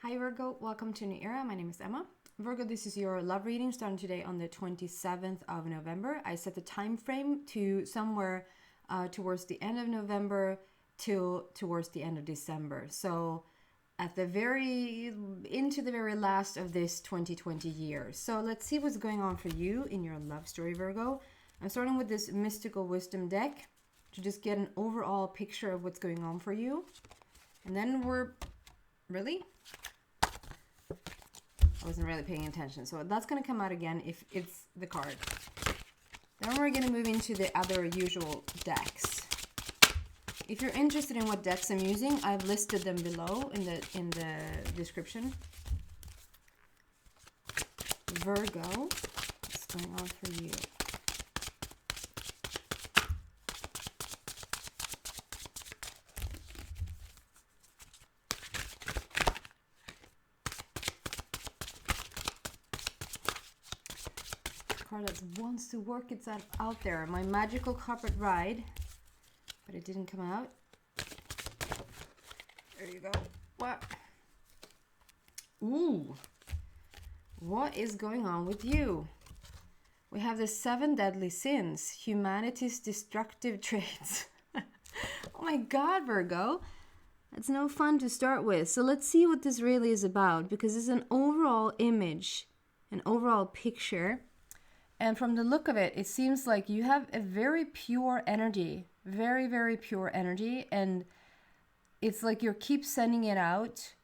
Hi Virgo, welcome to New Era. My name is Emma. Virgo, this is your love reading starting today on the 27th of November. I set the time frame to somewhere towards the end of November till towards the end of December. So into the very last of this 2020 year. So let's see what's going on for you in your love story, Virgo. I'm starting with this mystical wisdom deck to just get an overall picture of what's going on for you. And then really? I wasn't really paying attention. So that's going to come out again if it's the card. Then we're going to move into the other usual decks. If you're interested in what decks I'm using, I've listed them below in the description. Virgo, what's going on for you? That wants to work itself out there. My magical carpet ride, but it didn't come out. There you go. What? Ooh. What is going on with you? We have the 7 deadly sins, humanity's destructive traits. Oh my God, Virgo. That's no fun to start with. So let's see what this really is about, because it's an overall image, an overall picture. And from the look of it, it seems like you have a very pure energy, very, very pure energy. And it's like you keep sending it out,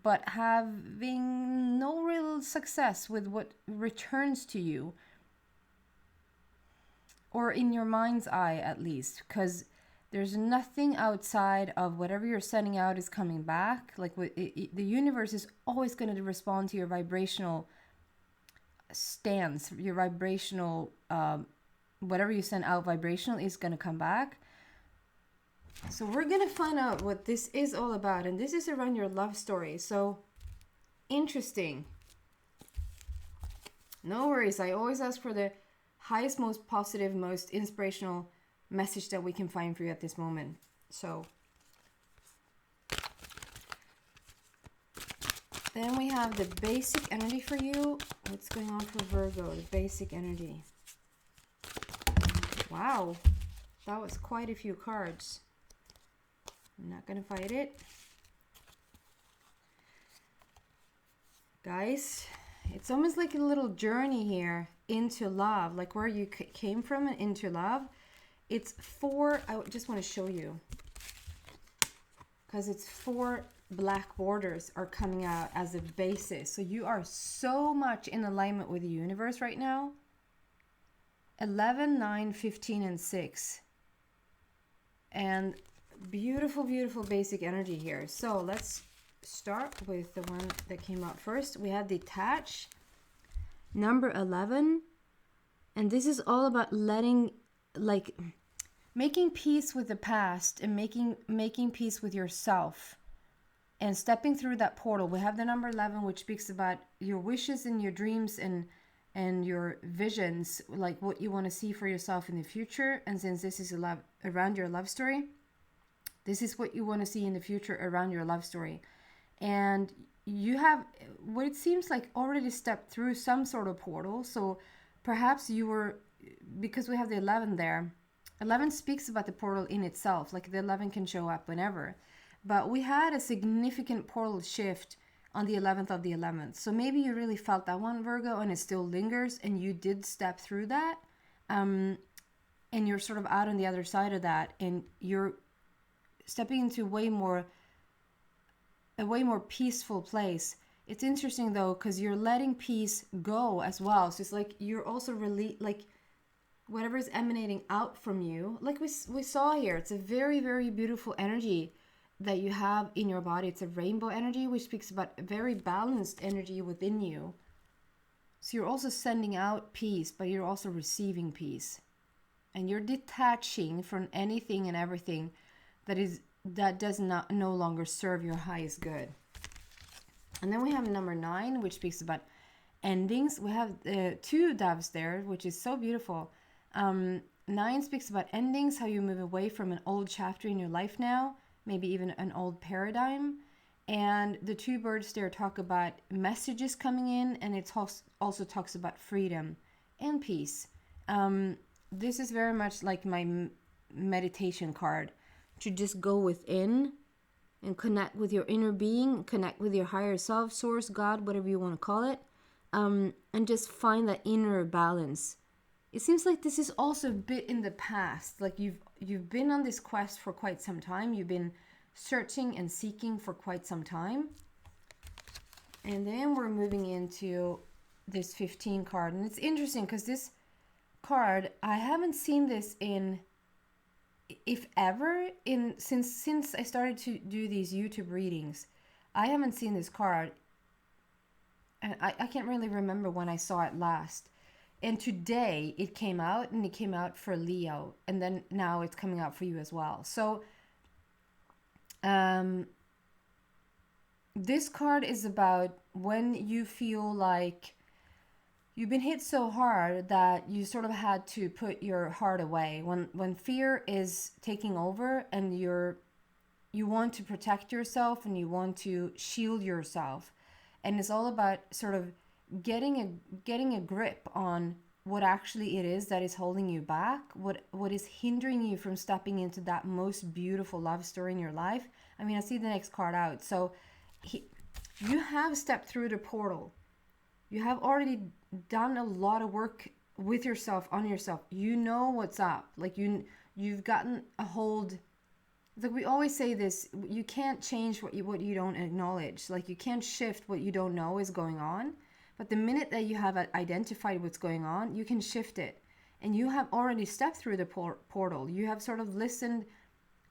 but having no real success with what returns to you. Or in your mind's eye, at least. Because there's nothing outside of whatever you're sending out is coming back. Like the universe is always going to respond to your vibrational stance, your vibrational whatever you send out vibrational is going to come back. So we're going to find out what this is all about, and this is around your love story. So interesting. No worries, I always ask for the highest, most positive, most inspirational message that we can find for you at this moment. So then we have the basic energy for you. What's going on for Virgo? The basic energy. Wow. That was quite a few cards. I'm not going to fight it. Guys, it's almost like a little journey here into love. Like where you came from and into love. It's 4. I just want to show you. Because it's 4 black borders are coming out as a basis. So you are so much in alignment with the universe right now. 11, 9, 15, and 6. And beautiful, beautiful basic energy here. So let's start with the one that came out first. We have detach, number 11. And this is all about making peace with the past and making peace with yourself. And stepping through that portal. We have the number 11, which speaks about your wishes and your dreams and your visions, like what you want to see for yourself in the future. And since this is around your love story, this is what you want to see in the future around your love story. And you have what it seems like already stepped through some sort of portal. So perhaps you were, because we have the 11 there. 11 speaks about the portal in itself, like the 11 can show up whenever. But we had a significant portal shift on the 11th of the 11th. So maybe you really felt that one, Virgo, and it still lingers, and you did step through that. And you're sort of out on the other side of that, and you're stepping into a way more peaceful place. It's interesting, though, because you're letting peace go as well. So it's like you're also really, like, whatever is emanating out from you, like we saw here, it's a very, very beautiful energy that you have in your body. It's a rainbow energy, which speaks about a very balanced energy within you. So you're also sending out peace, but you're also receiving peace. And you're detaching from anything and everything that does not no longer serve your highest good. And then we have number 9, which speaks about endings. We have 2 doves there, which is so beautiful. 9 speaks about endings, how you move away from an old chapter in your life now, maybe even an old paradigm, And the two birds there talk about messages coming in, and it also talks about freedom and peace. This is very much like my meditation card, to just go within and connect with your inner being, connect with your higher self, source, God, whatever you want to call it, and just find that inner balance. It seems like this is also a bit in the past. Like you've been on this quest for quite some time. You've been searching and seeking for quite some time. And then we're moving into this 15 card. And it's interesting because this card, I haven't seen this in, if ever, since I started to do these YouTube readings. I haven't seen this card. And I can't really remember when I saw it last. And today it came out, and it came out for Leo, and then now it's coming out for you as well. So this card is about when you feel like you've been hit so hard that you sort of had to put your heart away. When fear is taking over and you want to protect yourself and you want to shield yourself. And it's all about sort of getting a grip on what actually it is that is holding you back, what is hindering you from stepping into that most beautiful love story in your life. I mean, I see the next card out. So you have stepped through the portal. You have already done a lot of work with yourself, on yourself. You know what's up. Like you've gotten a hold. Like we always say this, you can't change what you don't acknowledge. Like you can't shift what you don't know is going on. But the minute that you have identified what's going on, you can shift it. And you have already stepped through the portal. You have sort of listened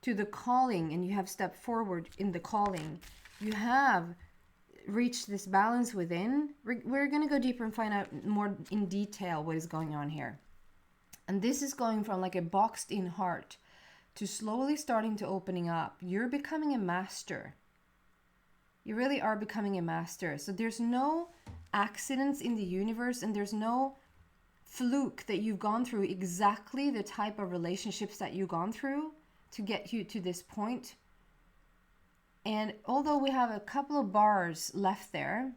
to the calling, and you have stepped forward in the calling. You have reached this balance within. We're going to go deeper and find out more in detail what is going on here. And this is going from like a boxed in heart to slowly starting to opening up. You're becoming a master. You really are becoming a master. So there's no accidents in the universe, and there's no fluke that you've gone through exactly the type of relationships that you've gone through to get you to this point. And although we have a couple of bars left there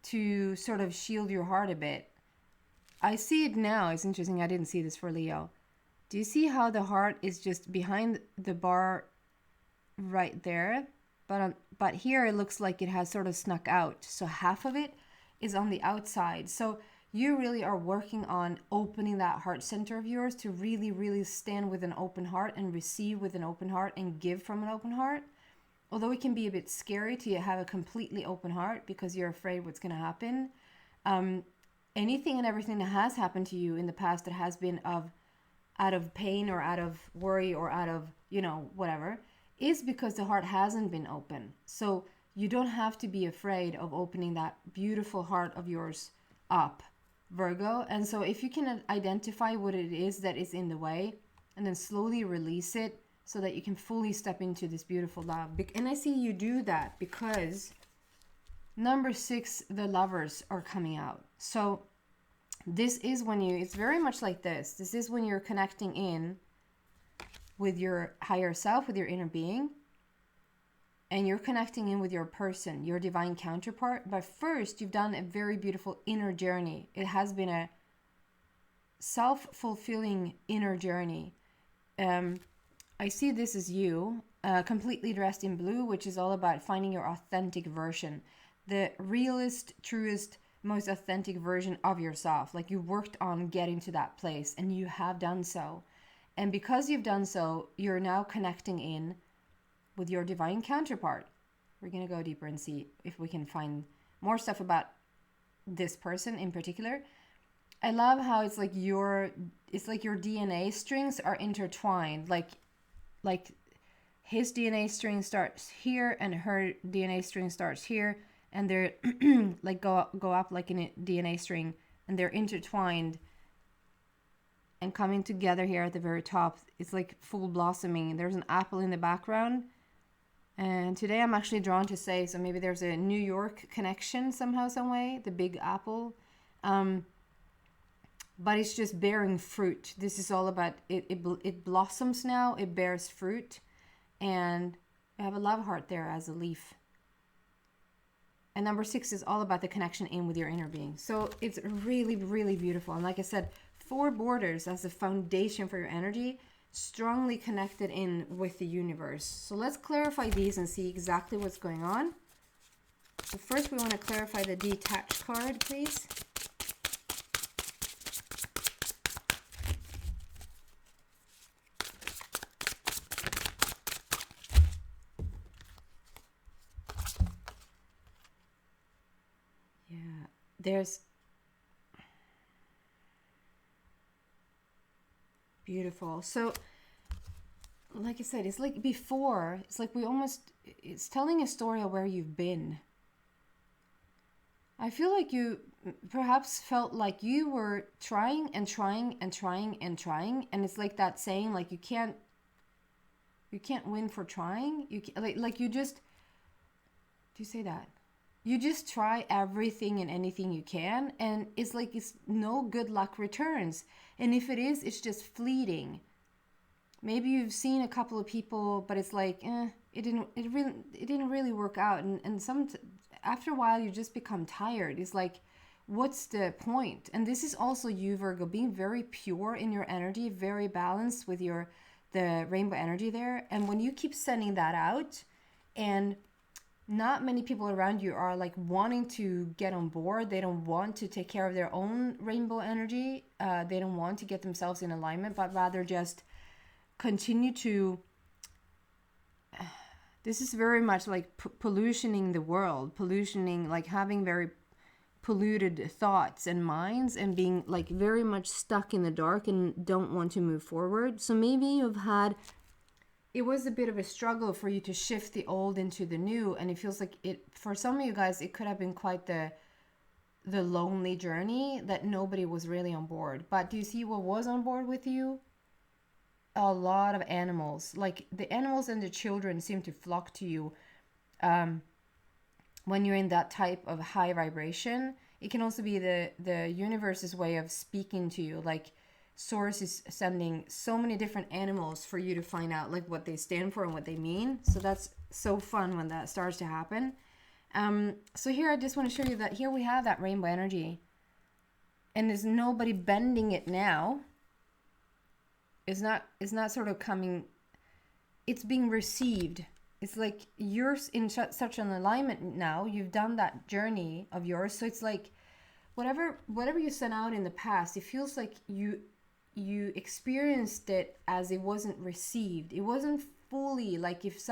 to sort of shield your heart a bit, I see it now. It's interesting. I didn't see this for Leo. Do you see how the heart is just behind the bar right there? But here it looks like it has sort of snuck out. So half of it is on the outside. So you really are working on opening that heart center of yours to really, really stand with an open heart and receive with an open heart and give from an open heart. Although it can be a bit scary to have a completely open heart because you're afraid what's going to happen. Anything and everything that has happened to you in the past that has been out of pain or out of worry or out of, whatever, is because the heart hasn't been open. So you don't have to be afraid of opening that beautiful heart of yours up, Virgo. And so if you can identify what it is that is in the way and then slowly release it so that you can fully step into this beautiful love. And I see you do that because number 6, the lovers are coming out. So this is when it's very much like this. This is when you're connecting in with your higher self, with your inner being, and you're connecting in with your person, your divine counterpart. But first, you've done a very beautiful inner journey. It has been a self-fulfilling inner journey. I see this as you, completely dressed in blue, which is all about finding your authentic version, the realest, truest, most authentic version of yourself. Like you worked on getting to that place, and you have done so. And because you've done so, you're now connecting in with your divine counterpart. We're going to go deeper and see if we can find more stuff about this person in particular. I love how it's like your DNA strings are intertwined. Like his DNA string starts here and her DNA string starts here, and they're like go up like in a DNA string, and they're intertwined and coming together here at the very top. It's like full blossoming. There's an apple in the background. And today I'm actually drawn to say, so maybe there's a New York connection somehow, some way, the big apple. But it's just bearing fruit. This is all about, it blossoms now, it bears fruit. And I have a love heart there as a leaf. And number 6 is all about the connection in with your inner being. So it's really, really beautiful. And like I said, 4 borders as a foundation for your energy, strongly connected in with the universe. So let's clarify these and see exactly what's going on. So first we want to clarify the detached card, please. Yeah, there's beautiful. So like I said, it's like before, it's like it's telling a story of where you've been. I feel like you perhaps felt like you were trying and trying and trying and trying, and it's like that saying, like you can't win for trying. You can, like you just, do you say that? You just try everything and anything you can, and it's like it's no good luck returns. And if it is, it's just fleeting. Maybe you've seen a couple of people, but it's like, it didn't really work out. And after a while, you just become tired. It's like, what's the point? And this is also you, Virgo, being very pure in your energy, very balanced with the rainbow energy there. And when you keep sending that out, and not many people around you are like wanting to get on board. They don't want to take care of their own rainbow energy. They don't want to get themselves in alignment, but rather just continue to, this is very much like pollutioning the world, like having very polluted thoughts and minds, and being like very much stuck in the dark and don't want to move forward. So maybe it was a bit of a struggle for you to shift the old into the new, and it feels like for some of you guys, it could have been quite the lonely journey that nobody was really on board. But do you see what was on board with you? A lot of animals. Like the animals and the children seem to flock to you when you're in that type of high vibration. It can also be the universe's way of speaking to you. Like Source is sending so many different animals for you to find out like what they stand for and what they mean. So that's so fun when that starts to happen. So here I just want to show you that here we have that rainbow energy, and there's nobody bending it now. It's not sort of coming, it's being received. It's like you're in such an alignment now. You've done that journey of yours. So it's like whatever you sent out in the past, it feels like you experienced it as it wasn't received. It wasn't fully like if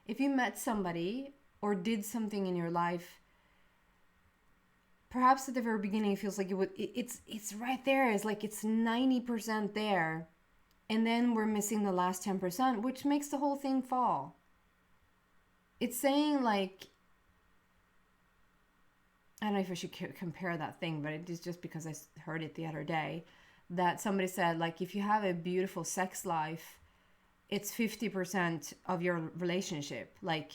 you met somebody or did something in your life, perhaps at the very beginning it feels like it's right there. It's like it's 90% there. And then we're missing the last 10%, which makes the whole thing fall. It's saying like, I don't know if I should compare that thing, but it is just because I heard it the other day, that somebody said like, if you have a beautiful sex life, it's 50% of your relationship. Like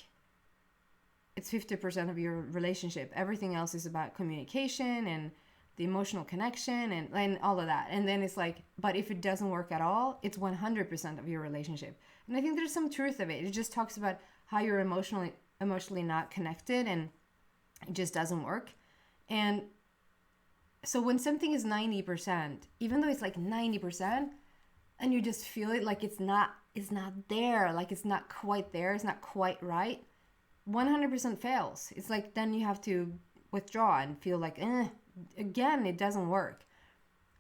it's 50% of your relationship. Everything else is about communication and the emotional connection and all of that. And then it's like, but if it doesn't work at all, it's 100% of your relationship. And I think there's some truth of it. It just talks about how you're emotionally not connected and it just doesn't work. And so when something is 90%, even though it's like 90%, and you just feel it like it's not there, like it's not quite there, it's not quite right, 100% fails. It's like then you have to withdraw and feel like, again, it doesn't work.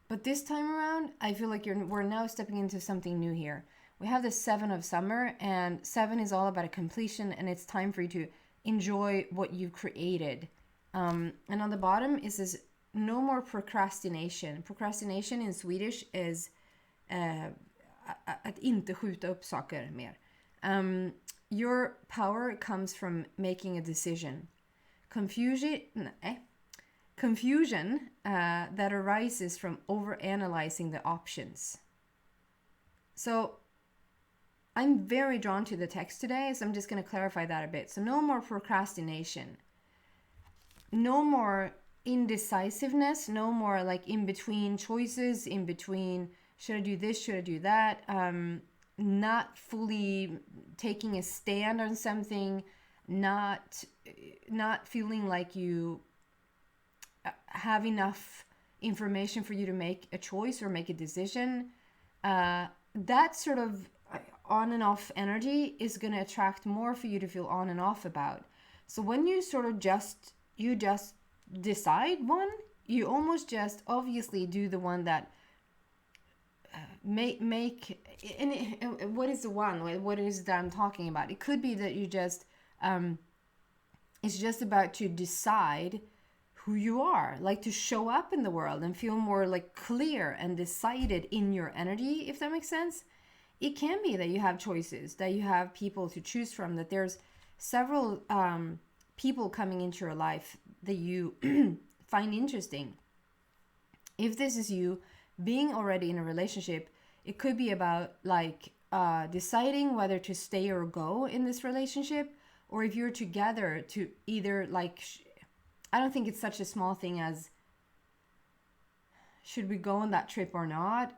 But this time around, I feel like we're now stepping into something new here. We have the 7 of summer, and 7 is all about a completion, and it's time for you to enjoy what you've created. And on the bottom is this no more procrastination. Procrastination in Swedish is att inte skjuta upp saker mer. Your power comes from making a decision. Confusion that arises from overanalyzing the options. So I'm very drawn to the text today, so I'm just going to clarify that a bit. So no more procrastination. No more indecisiveness. No more like in between choices, in between should I do this, should I do that. not fully taking a stand on something, not feeling like you have enough information for you to make a choice or make a decision. That sort of on and off energy is going to attract more for you to feel on and off about. So when you sort of just decide one, you almost just obviously do the one that make and what is the one, what is that I'm talking about? It could be that you just it's just about to decide who you are, like to show up in the world and feel more like clear and decided in your energy, if that makes sense. It can be that you have choices, that you have people to choose from, that there's several people coming into your life that you find interesting. If this is you being already in a relationship, it could be about like deciding whether to stay or go in this relationship, or if you're together to either like, I don't think it's such a small thing as should we go on that trip or not.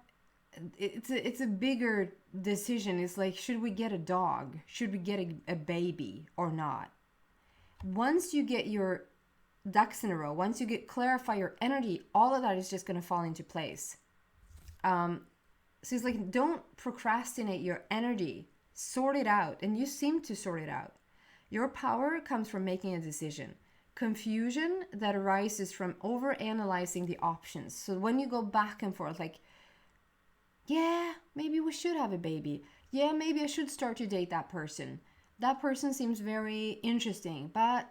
It's a bigger decision. It's like, should we get a dog? Should we get a baby or not? Once you get your ducks in a row, once you clarify your energy, all of that is just going to fall into place. So it's like, don't procrastinate your energy. Sort it out. And you seem to sort it out. Your power comes from making a decision. Confusion that arises from over-analyzing the options. So when you go back and forth, like, yeah, maybe we should have a baby. Yeah, maybe I should start to date that person. That person seems very interesting, but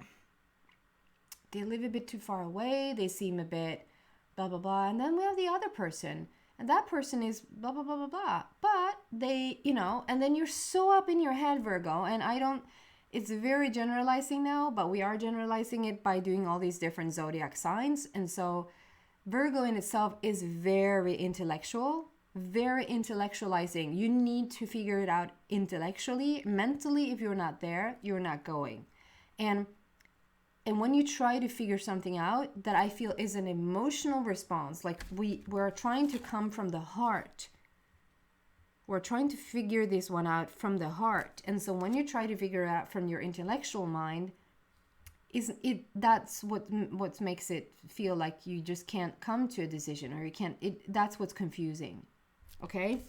they live a bit too far away. They seem a bit blah, blah, blah. And then we have the other person. And that person is blah, blah, blah, blah, blah. But they, and then you're so up in your head, Virgo. And it's very generalizing now, but we are generalizing it by doing all these different zodiac signs. And so Virgo in itself is very intellectual, very intellectualizing. You need to figure it out intellectually. Mentally, if you're not there, you're not going. And when you try to figure something out that I feel is an emotional response, like we're trying to come from the heart. We're trying to figure this one out from the heart. And so when you try to figure it out from your intellectual mind, that's what makes it feel like you just can't come to a decision, or you can't, that's what's confusing. Okay?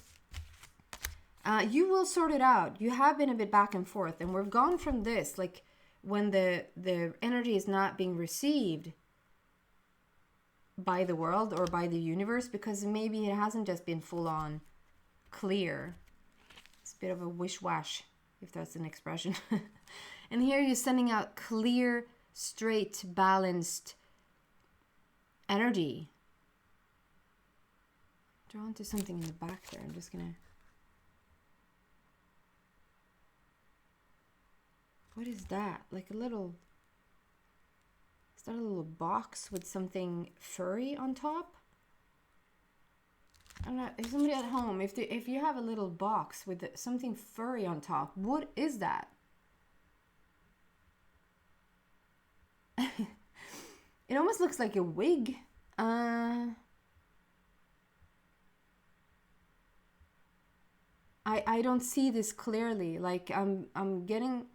You will sort it out. You have been a bit back and forth, and we've gone from this, like when the energy is not being received by the world or by the universe, because maybe it hasn't just been full on clear. It's a bit of a wish-wash, if that's an expression. And here you're sending out clear, straight, balanced energy. Drawn to something in the back there. I'm just gonna... What is that? Like a little... Is that a little box with something furry on top? I don't know. If somebody at home, if you have a little box with something furry on top, what is that? It almost looks like a wig. I don't see this clearly. Like I'm getting...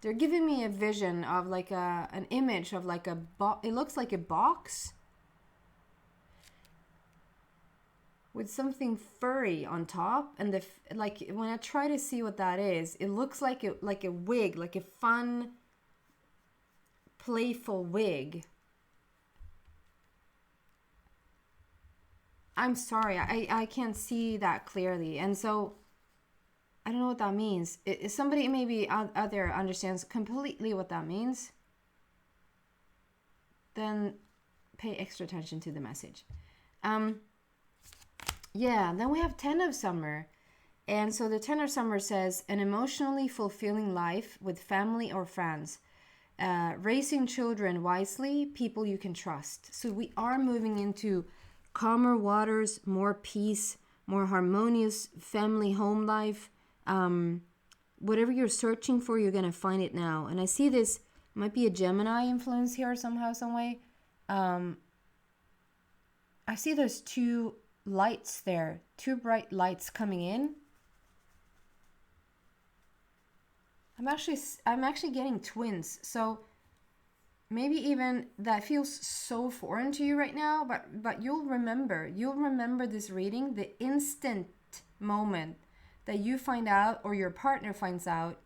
They're giving me a vision of like an image of like it looks like a box with something furry on top, and like when I try to see what that is, it looks like a wig, like a fun, playful wig. I'm sorry, I can't see that clearly, and so I don't know what that means. If somebody maybe out there understands completely what that means, then pay extra attention to the message. Yeah, then we have 10 of Summer. And so the 10 of Summer says, an emotionally fulfilling life with family or friends. Raising children wisely, people you can trust. So we are moving into calmer waters, more peace, more harmonious family home life. Whatever you're searching for, you're going to find it now. And I see this might be a Gemini influence here somehow, some way. I see there's two lights there, two bright lights coming in. I'm actually getting twins. So maybe even that feels so foreign to you right now, but you'll remember this reading, the instant moment that you find out, or your partner finds out,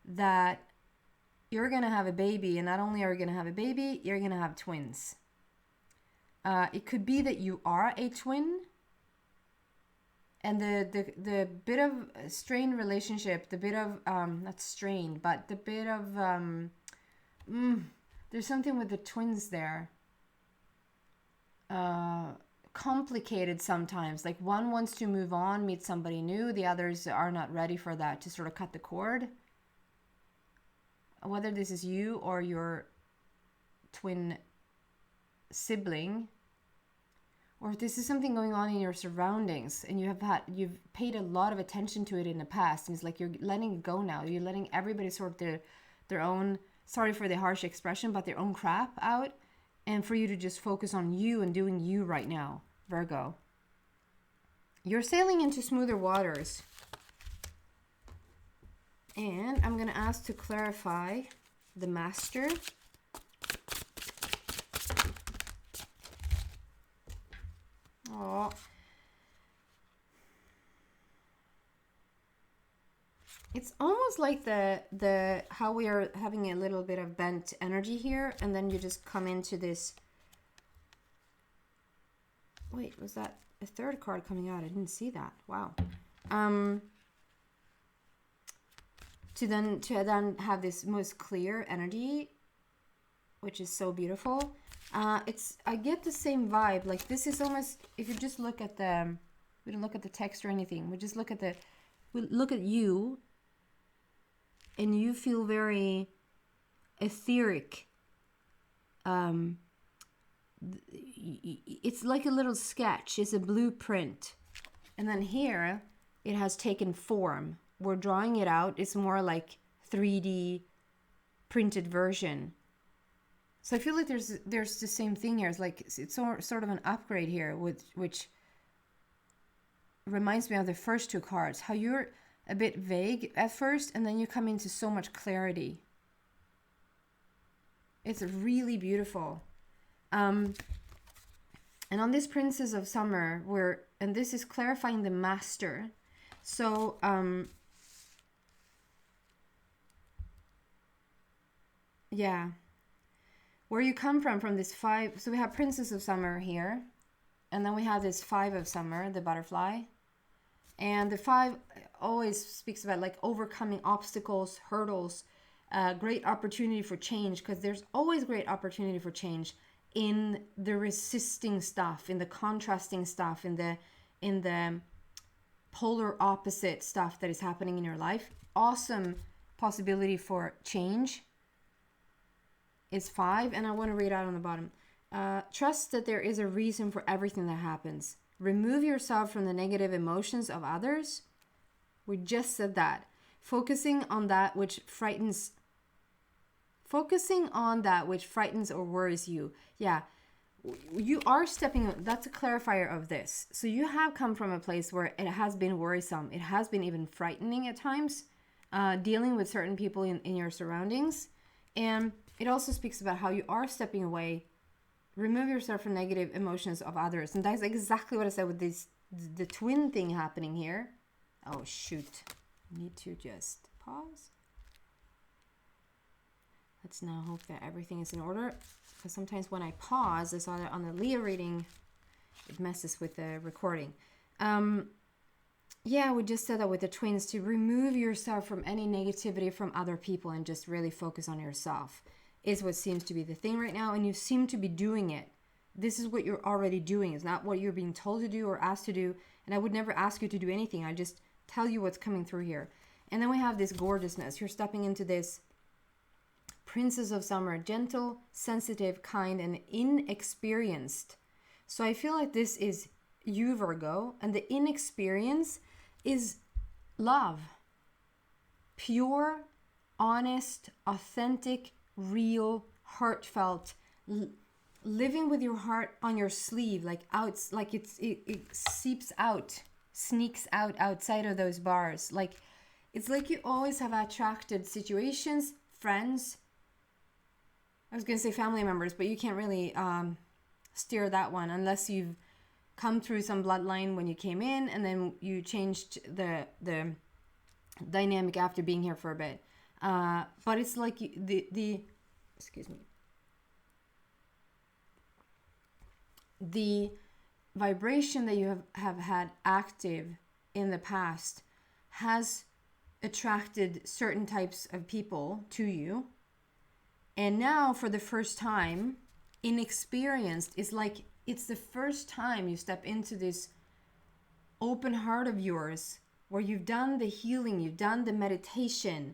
that you're gonna have a baby, and not only are you gonna have a baby, you're gonna have twins. It could be that you are a twin, and the bit of strained relationship, the bit of not strained, but the bit of there's something with the twins there. Complicated sometimes. Like one wants to move on, meet somebody new. The others are not ready for that, to sort of cut the cord. Whether this is you or your twin sibling, or if this is something going on in your surroundings and you've paid a lot of attention to it in the past, and it's like you're letting it go now. You're letting everybody sort their own, sorry for the harsh expression, but their own crap out, and for you to just focus on you and doing you right now, Virgo. You're sailing into smoother waters. And I'm going to ask to clarify the Master. Oh, it's almost like the how we are having a little bit of bent energy here, and then you just come into this. Wait, was that a third card coming out? I didn't see that. Wow. To then have this most clear energy, which is so beautiful. I get the same vibe. Like this is almost, if you just look at we don't look at the text or anything. We just look at you, and you feel very etheric. It's like a little sketch. It's a blueprint, and then here it has taken form. We're drawing it out. It's more like 3D printed version. So I feel like there's the same thing here. It's like it's sort of an upgrade here, which reminds me of the first two cards. How you're a bit vague at first, and then you come into so much clarity. It's really beautiful. And on this Princess of Summer, and this is clarifying the Master. So yeah, where you come from this 5, so we have Princess of Summer here, and then we have this 5 of Summer, the butterfly, and the 5 always speaks about like overcoming obstacles, hurdles, great opportunity for change, because there's always great opportunity for change in the resisting stuff, in the contrasting stuff, in the polar opposite stuff that is happening in your life. Awesome possibility for change is 5, and I want to read out on the bottom. Trust that there is a reason for everything that happens. Remove yourself from the negative emotions of others. We just said that. Focusing on that which frightens or worries you. Yeah, you are stepping, that's a clarifier of this. So you have come from a place where it has been worrisome. It has been even frightening at times, dealing with certain people in your surroundings. And it also speaks about how you are stepping away. Remove yourself from negative emotions of others. And that's exactly what I said with the twin thing happening here. Oh, shoot. I need to just pause. Let's now hope that everything is in order. Because sometimes when I pause, I saw that on the Leo reading, it messes with the recording. Yeah, we just said that with the twins, to remove yourself from any negativity from other people and just really focus on yourself is what seems to be the thing right now. And you seem to be doing it. This is what you're already doing. It's not what you're being told to do or asked to do. And I would never ask you to do anything. I just tell you what's coming through here. And then we have this gorgeousness. You're stepping into this Princess of Summer, gentle, sensitive, kind, and inexperienced. So I feel like this is you, Virgo, and the inexperience is love. Pure, honest, authentic, real, heartfelt, living with your heart on your sleeve, like out, like it seeps out, sneaks out outside of those bars. Like it's like you always have attracted situations, friends. I was gonna say family members, but you can't really steer that one unless you've come through some bloodline when you came in, and then you changed the dynamic after being here for a bit. But it's like the excuse me, the vibration that you have had active in the past has attracted certain types of people to you. And now for the first time, inexperienced, it's like it's the first time you step into this open heart of yours where you've done the healing, you've done the meditation,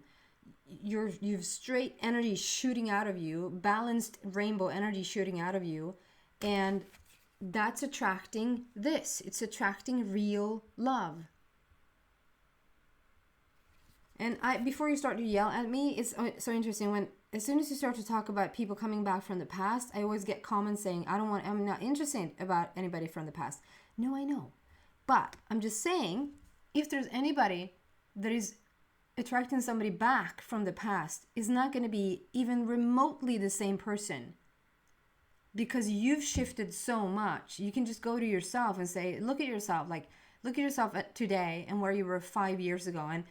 you've straight energy shooting out of you, balanced rainbow energy shooting out of you, and that's attracting this. It's attracting real love. And before you start to yell at me, it's so interesting when as soon as you start to talk about people coming back from the past, I always get comments saying, I'm not interested about anybody from the past. No, I know. But I'm just saying, if there's anybody that is attracting somebody back from the past, is not going to be even remotely the same person. Because you've shifted so much. You can just go to yourself and say, look at yourself look at yourself at today and where you were 5 years ago. And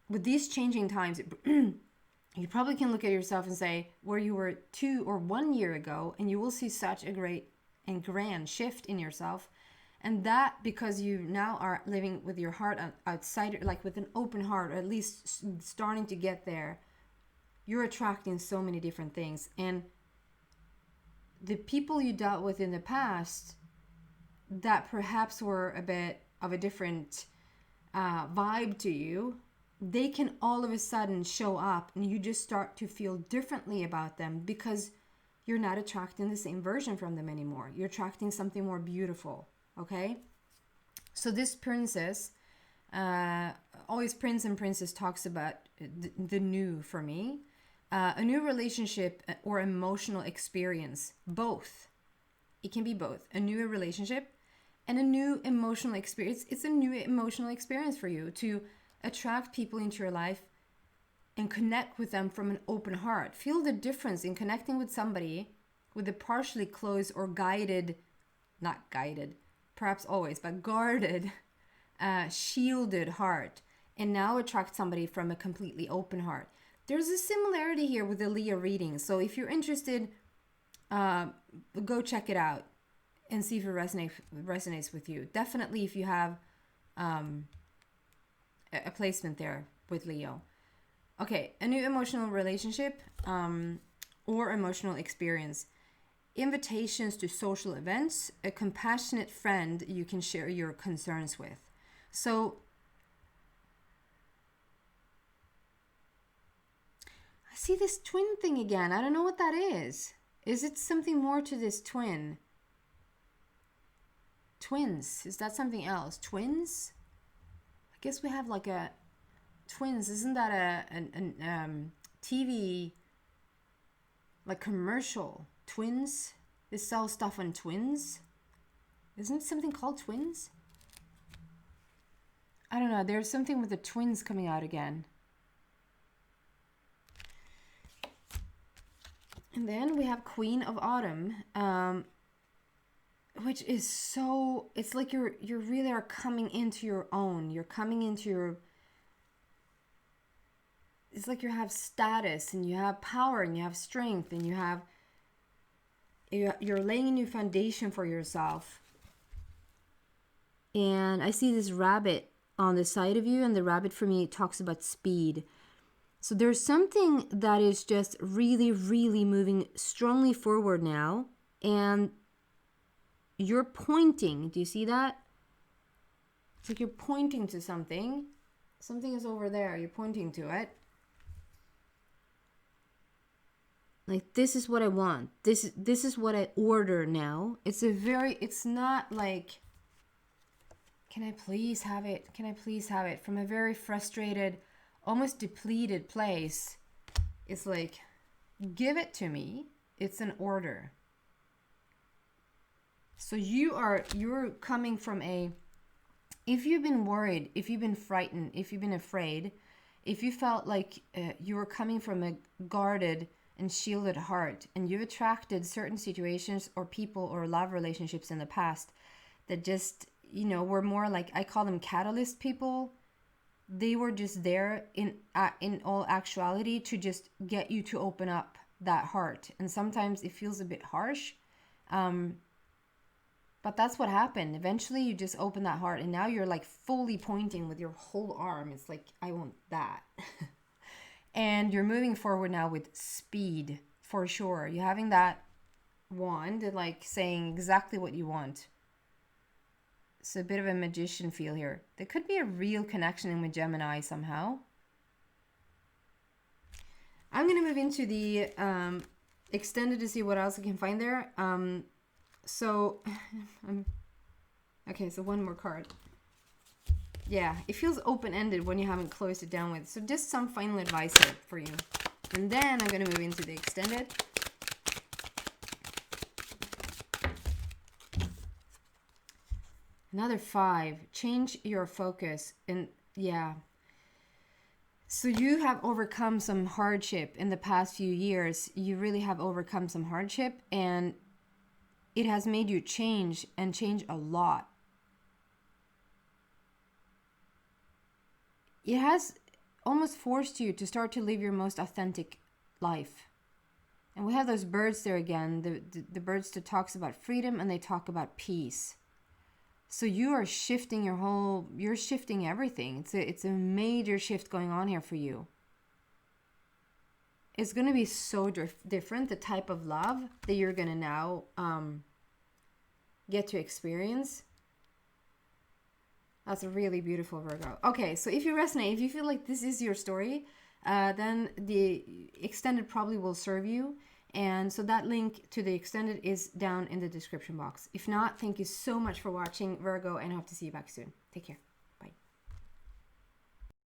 with these changing times, you probably can look at yourself and say where you were 2 or 1 year ago, and you will see such a great and grand shift in yourself. And that because you now are living with your heart outside, like with an open heart, or at least starting to get there, you're attracting so many different things. And the people you dealt with in the past that perhaps were a bit of a different vibe to you, they can all of a sudden show up and you just start to feel differently about them because you're not attracting the same version from them anymore. You're attracting something more beautiful, okay? So this princess, always Prince and Princess talks about the new for me. A new relationship or emotional experience, both. It can be both. A new relationship and a new emotional experience. It's a new emotional experience for you to attract people into your life and connect with them from an open heart. Feel the difference in connecting with somebody with a partially closed or guided, not guided, perhaps always, but guarded, shielded heart, and now attract somebody from a completely open heart. There's a similarity here with the Leo reading. So if you're interested, go check it out and see if it resonates with you. Definitely if you have a placement there with Leo. Okay, a new emotional relationship or emotional experience. Invitations to social events, a compassionate friend you can share your concerns with. So I see this twin thing again. I don't know what that is. Is it something more to this twin? Twins. Is that something else? Twins? I guess we have like a twins. Isn't that a TV like commercial? Twins? They sell stuff on twins? Isn't it something called twins? I don't know. There's something with the twins coming out again. And then we have Queen of Autumn, which is so, it's like you really are coming into your own. You're coming into your, it's like you have status and you have power and you have strength and you're laying a new foundation for yourself. And I see this rabbit on the side of you, and the rabbit for me talks about speed. So there's something that is just really, really moving strongly forward now. And you're pointing. Do you see that? It's like you're pointing to something. Something is over there. You're pointing to it. Like, this is what I want. This is what I order now. It's not like, can I please have it? Can I please have it? From a very frustrated, almost depleted place. It's like, give it to me. It's an order. So you're coming from if you've been worried, if you've been frightened, if you've been afraid, if you felt like you were coming from a guarded and shielded heart, and you've attracted certain situations or people or love relationships in the past that just, were more like, I call them catalyst people. They were just there in all actuality to just get you to open up that heart. And sometimes it feels a bit harsh. But that's what happened. Eventually you just open that heart, and now you're like fully pointing with your whole arm. It's like, I want that. And you're moving forward now with speed, for sure. You're having that wand and like saying exactly what you want. It's a bit of a magician feel here. There could be a real connection with Gemini somehow. I'm going to move into the extended to see what else I can find there. Okay, so one more card. Yeah, it feels open-ended when you haven't closed it down with. So just some final advice here for you. And then I'm going to move into the extended. Another 5. Change your focus. And yeah. So you have overcome some hardship in the past few years. You really have overcome some hardship, and it has made you change, and change a lot. It has almost forced you to start to live your most authentic life. And we have those birds there again, the birds that talks about freedom, and they talk about peace. So you are shifting you're shifting everything. It's a major shift going on here for you. It's going to be so different, the type of love that you're going to now get to experience. That's really beautiful, Virgo. Okay, so if you resonate, if you feel like this is your story, then the extended probably will serve you. And so that link to the extended is down in the description box. If not, thank you so much for watching, Virgo, and I hope to see you back soon. Take care.